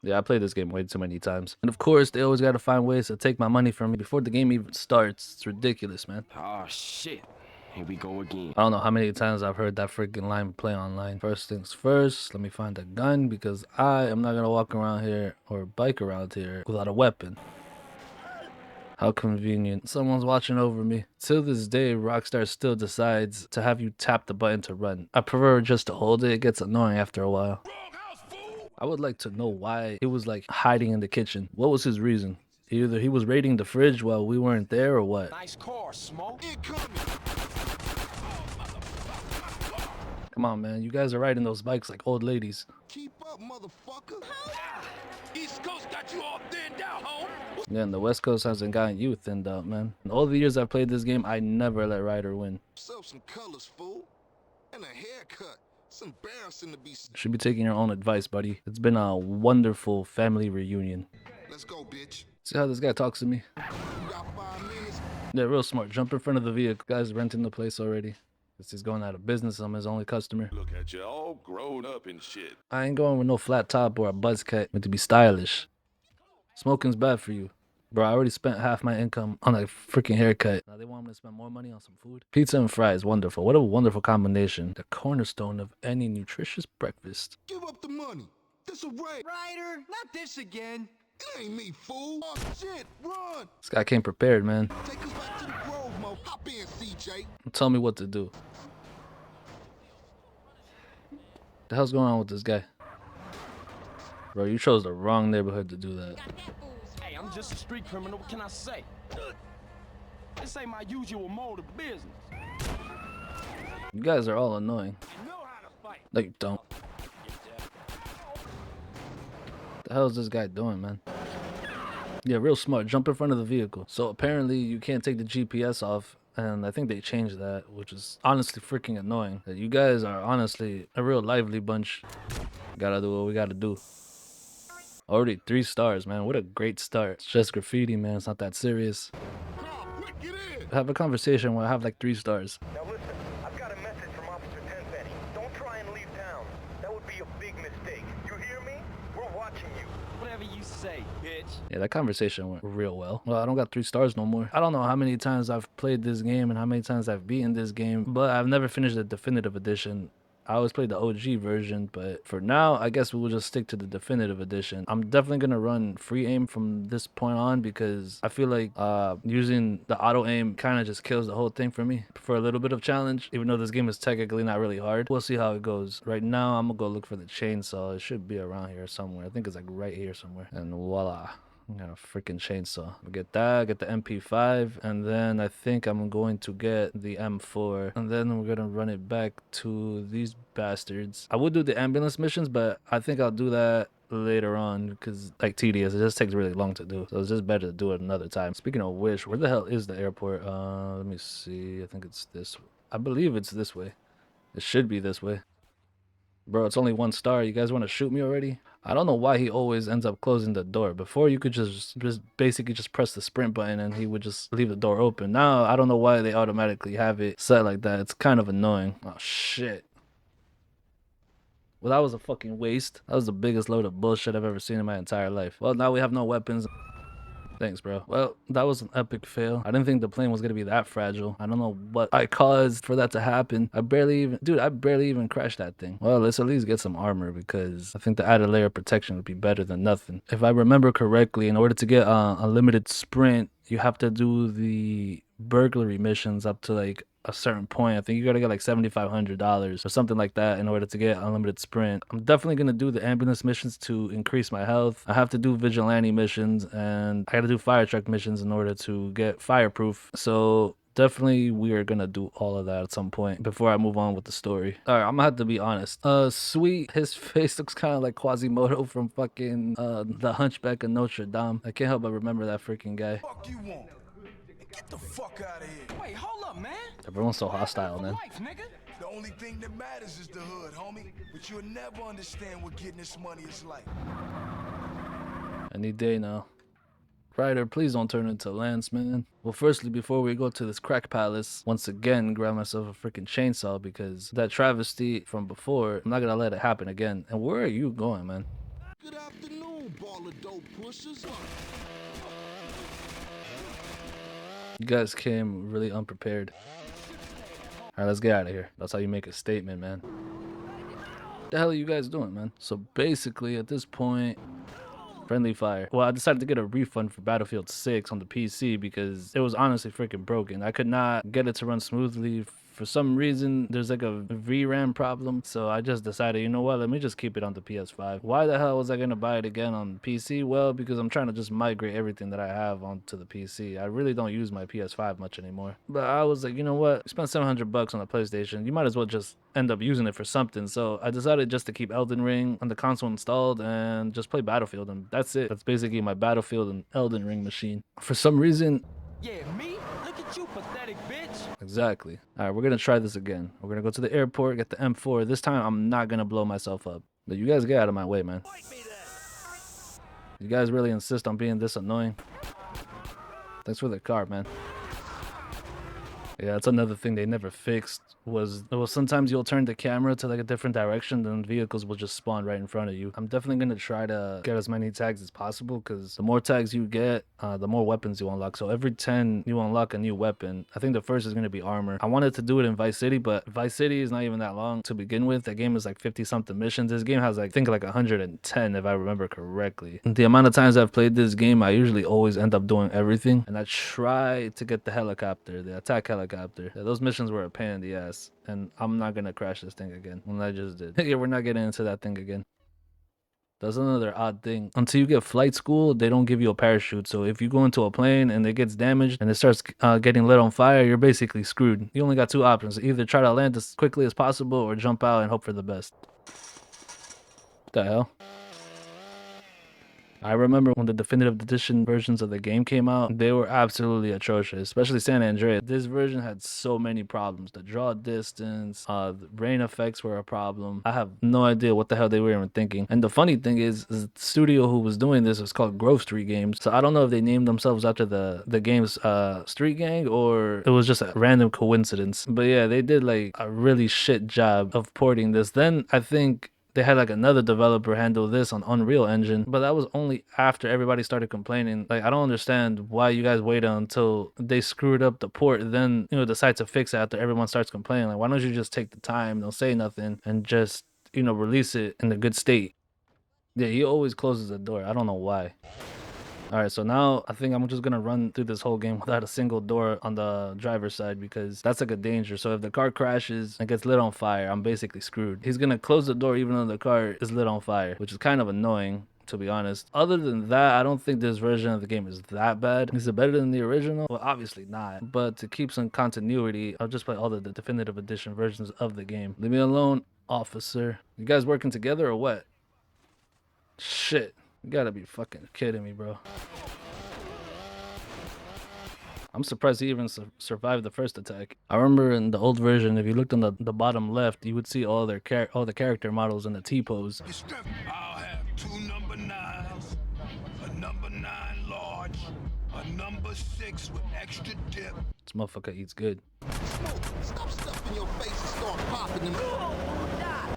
Yeah, I played this game way too many times. And of course, they always gotta find ways to take my money from me before the game even starts. It's ridiculous, man. Oh shit. Here we go again. I don't know how many times I've heard that freaking line play online. First things first, let me find a gun because I am not gonna walk around here or bike around here without a weapon. How convenient. Someone's watching over me. Till this day, Rockstar still decides to have you tap the button to run. I prefer just to hold it. It gets annoying after a while. I would like to know why he was like hiding in the kitchen. What was his reason? Either he was raiding the fridge while we weren't there or what? Nice car, Smoke. Come on, man. You guys are riding those bikes like old ladies. Keep up, motherfucker. East Coast got you all thinned out, home. Yeah, and the West Coast hasn't gotten you thinned out, man. In all the years I've played this game, I never let Ryder win. Yourself some colors, fool. And a haircut. It's embarrassing to be. Should be taking your own advice, buddy. It's been a wonderful family reunion. Let's go, bitch. See how this guy talks to me? You got 5 minutes. Yeah, real smart. Jump in front of the vehicle. Guy's renting the place already. This is going out of business. I'm his only customer. Look at you, all grown up and shit. I ain't going with no flat top or a buzz cut. Meant to be stylish. Smoking's bad for you. Bro, I already spent half my income on a freaking haircut. Now they want me to spend more money on some food. Pizza and fries, wonderful. What a wonderful combination. The cornerstone of any nutritious breakfast. Give up the money. This a raid. Ryder, not this again. It ain't me, fool. Oh, shit. Run. This guy came prepared, man. Take us back to the Grove, Mo. Hop in, CJ. Tell me what to do. The hell's going on with this guy? Bro, you chose the wrong neighborhood to do that. Hey, I'm just a street criminal. What can I say? This ain't my usual mode of business. You guys are all annoying. I know how to fight. No, you don't. The hell is this guy doing, man? Yeah, real smart. Jump in front of the vehicle. So apparently you can't take the GPS off, and I think they changed that, which is honestly freaking annoying. You guys are honestly a real lively bunch. Gotta do what we gotta do. Already 3 stars, man. What a great start. It's just graffiti, man. It's not that serious. Carl, quick, get in. Have a conversation where I have like 3 stars. Now listen, I've got a message from Officer Tenpenny. Don't try and leave town. That would be a big mistake. You hear me? We're watching you. Whatever you say, bitch. Yeah, that conversation went real well. Well, I don't got 3 stars no more. I don't know how many times I've played this game and how many times I've beaten this game, but I've never finished the definitive edition. I always played the OG version, but for now, I guess we will just stick to the definitive edition. I'm definitely gonna run free aim from this point on because I feel like using the auto aim kind of just kills the whole thing for me. For a little bit of challenge, even though this game is technically not really hard. We'll see how it goes. Right now, I'm gonna go look for the chainsaw. It should be around here somewhere. I think it's like right here somewhere. And voila. I got a freaking chainsaw. I'll get that, get the MP5, and then I think I'm going to get the M4, and then we're gonna run it back to these bastards. I would do the ambulance missions, but I think I'll do that later on because like tedious. It just takes really long to do, so it's just better to do it another time. Speaking of which, where the hell is the airport? Let me see. I think it's this. I believe it's this way. It should be this way. Bro, it's only 1 star. You guys want to shoot me already? I don't know why he always ends up closing the door. Before, you could just basically just press the sprint button and he would just leave the door open. Now, I don't know why they automatically have it set like that. It's kind of annoying. Oh, shit. Well, that was a fucking waste. That was the biggest load of bullshit I've ever seen in my entire life. Well, now we have no weapons. Thanks, bro. Well, that was an epic fail. I didn't think the plane was gonna be that fragile. I don't know what I caused for that to happen. I barely even crashed that thing. Well, let's at least get some armor because I think the added layer of protection would be better than nothing. If I remember correctly, in order to get a limited sprint, you have to do the burglary missions up to like a certain point. I think you gotta get like $7,500 or something like that in order to get unlimited sprint. I'm definitely gonna do the ambulance missions to increase my health. I have to do vigilante missions and I gotta do fire truck missions in order to get fireproof. So definitely we are gonna do all of that at some point before I move on with the story. All right, I'm gonna have to be honest. Sweet, his face looks kind of like Quasimodo from fucking The Hunchback of Notre Dame. I can't help but remember that freaking guy. Fuck you want? Get the fuck out of here. Wait, hold up, man. Everyone's so hostile, man. Life, nigga. The only thing that matters is the hood, homie. But you'll never understand what getting this money is like. Any day now. Ryder, please don't turn into Lance, man. Well, firstly, before we go to this crack palace, once again, grab myself a freaking chainsaw because that travesty from before, I'm not gonna let it happen again. And where are you going, man? Good afternoon. old ball of dope pushers. You guys came really unprepared. Alright, let's get out of here. That's how you make a statement, man. What the hell are you guys doing, man? So basically, at this point, friendly fire. Well, I decided to get a refund for Battlefield 6 on the PC because it was honestly freaking broken. I could not get it to run smoothly. For some reason, there's like a VRAM problem. So I just decided, you know what, let me just keep it on the PS5. Why the hell was I going to buy it again on PC? Well, because I'm trying to just migrate everything that I have onto the PC. I really don't use my PS5 much anymore. But I was like, you know what, you spent $700 on a PlayStation. You might as well just end up using it for something. So I decided just to keep Elden Ring on the console installed and just play Battlefield. And that's it. That's basically my Battlefield and Elden Ring machine. For some reason... Yeah, me? Look at you, pathetic bitch. Exactly. All right, we're going to try this again. We're going to go to the airport, get the M4. This time, I'm not going to blow myself up. But you guys get out of my way, man. You guys really insist on being this annoying. Thanks for the car, man. Yeah, that's another thing they never fixed was sometimes you'll turn the camera to like a different direction, then vehicles will just spawn right in front of you. I'm definitely going to try to get as many tags as possible because the more tags you get, the more weapons you unlock. So every 10 you unlock a new weapon. I think the first is going to be armor. I wanted to do it in Vice City, but Vice City is not even that long to begin with. That game is like 50 something missions. This game has like, I think like 110 if I remember correctly. The amount of times I've played this game, I usually always end up doing everything. And I try to get the helicopter, the attack helicopter. Yeah, those missions were a pain in the ass. And I'm not gonna crash this thing again. And I just did. Yeah, we're not getting into that thing again. That's another odd thing. Until you get flight school, they don't give you a parachute. So if you go into a plane and it gets damaged and it starts getting lit on fire, you're basically screwed. You only got two options. Either try to land as quickly as possible or jump out and hope for the best. What the hell? I remember when the definitive edition versions of the game came out, they were absolutely atrocious, especially San Andreas. This version had so many problems. The draw distance, the rain effects were a problem. I have no idea what the hell they were even thinking. And the funny thing is the studio who was doing this was called Grove Street Games. So I don't know if they named themselves after the game's Street Gang or it was just a random coincidence. But yeah, they did like a really shit job of porting this. Then I think they had like another developer handle this on Unreal Engine, but that was only after everybody started complaining. Like, I don't understand why you guys waited until they screwed up the port, then, you know, decide to fix it after everyone starts complaining. Like, why don't you just take the time, don't say nothing, and just, you know, release it in a good state? Yeah, he always closes the door. I don't know why. All right, so now I think I'm just going to run through this whole game without a single door on the driver's side because that's like a danger. So if the car crashes and gets lit on fire, I'm basically screwed. He's going to close the door even though the car is lit on fire, which is kind of annoying, to be honest. Other than that, I don't think this version of the game is that bad. Is it better than the original? Well, obviously not. But to keep some continuity, I'll just play all the definitive edition versions of the game. Leave me alone, officer. You guys working together or what? Shit. You gotta be fucking kidding me, bro. I'm surprised he even survived the first attack. I remember in the old version, if you looked on the bottom left, you would see all the character models in the T-pose. I'll have 2 number 9s, a number 9 large, a number 6 with extra dip. This motherfucker eats good. Stop stuffing your face and start popping them.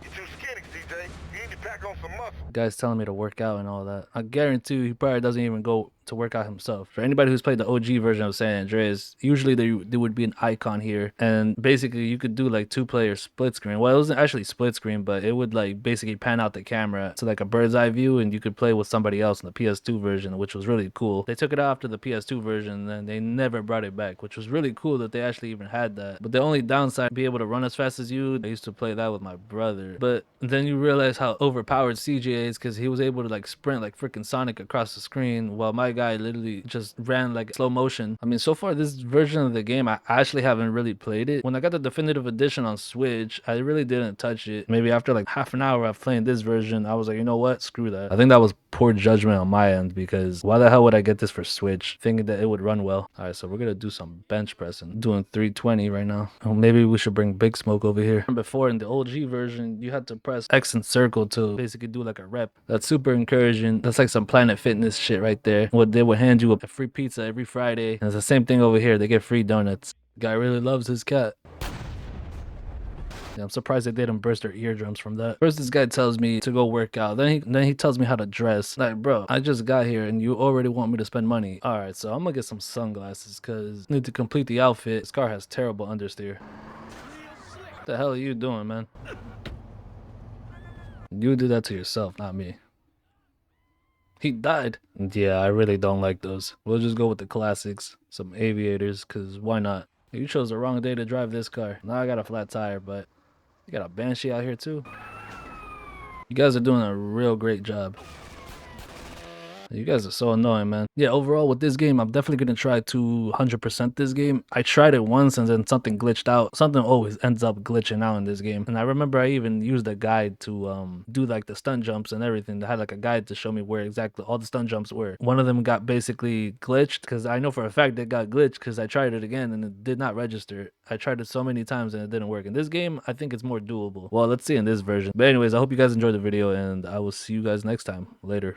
You're too skinny, CJ. You need to pack on some muscle. Guy's telling me to work out and all that. I guarantee he probably doesn't even go to work out himself. For anybody who's played the OG version of San Andreas, usually there would be an icon here, and basically you could do like 2-player split screen. Well, it wasn't actually split screen, but it would like basically pan out the camera to like a bird's eye view, and you could play with somebody else in the PS2 version, which was really cool. They took it out after the PS2 version, and then they never brought it back, which was really cool that they actually even had that. But the only downside, be able to run as fast as you. I used to play that with my brother, but then you realize how overpowered CJ is because he was able to like sprint like freaking Sonic across the screen, while my guy literally just ran like slow motion. I mean, so far this version of the game, I actually haven't really played it. When I got the definitive edition on Switch, I really didn't touch it. Maybe after like half an hour of playing this version, I was like, you know what, screw that. I think that was poor judgment on my end because why the hell would I get this for Switch thinking that it would run well? All right, so we're gonna do some bench pressing. I'm doing 320 right now. Oh, maybe we should bring Big Smoke over here. Before in the OG version, you had to press X and circle to basically do like a rep. That's super encouraging. That's like some Planet Fitness shit right there. What they would hand you a free pizza every Friday. And it's the same thing over here. They get free donuts. Guy really loves his cat. Yeah, I'm surprised they didn't burst their eardrums from that. First, this guy tells me to go work out. Then he tells me how to dress. Like, bro, I just got here and you already want me to spend money. All right, so I'm gonna get some sunglasses because I need to complete the outfit. This car has terrible understeer. What the hell are you doing, man? You do that to yourself, not me. He died. Yeah, I really don't like those. We'll just go with the classics. Some aviators, because why not? You chose the wrong day to drive this car. Now I got a flat tire, but you got a Banshee out here too. You guys are doing a real great job. You guys are so annoying, man. Yeah, overall with this game, I'm definitely going to try to 100% this game. I tried it once and then something glitched out. Something always ends up glitching out in this game. And I remember I even used a guide to do like the stunt jumps and everything. They had like a guide to show me where exactly all the stunt jumps were. One of them got basically glitched because I know for a fact it got glitched because I tried it again and it did not register. I tried it so many times and it didn't work. In this game, I think it's more doable. Well, let's see in this version. But anyways, I hope you guys enjoyed the video and I will see you guys next time. Later.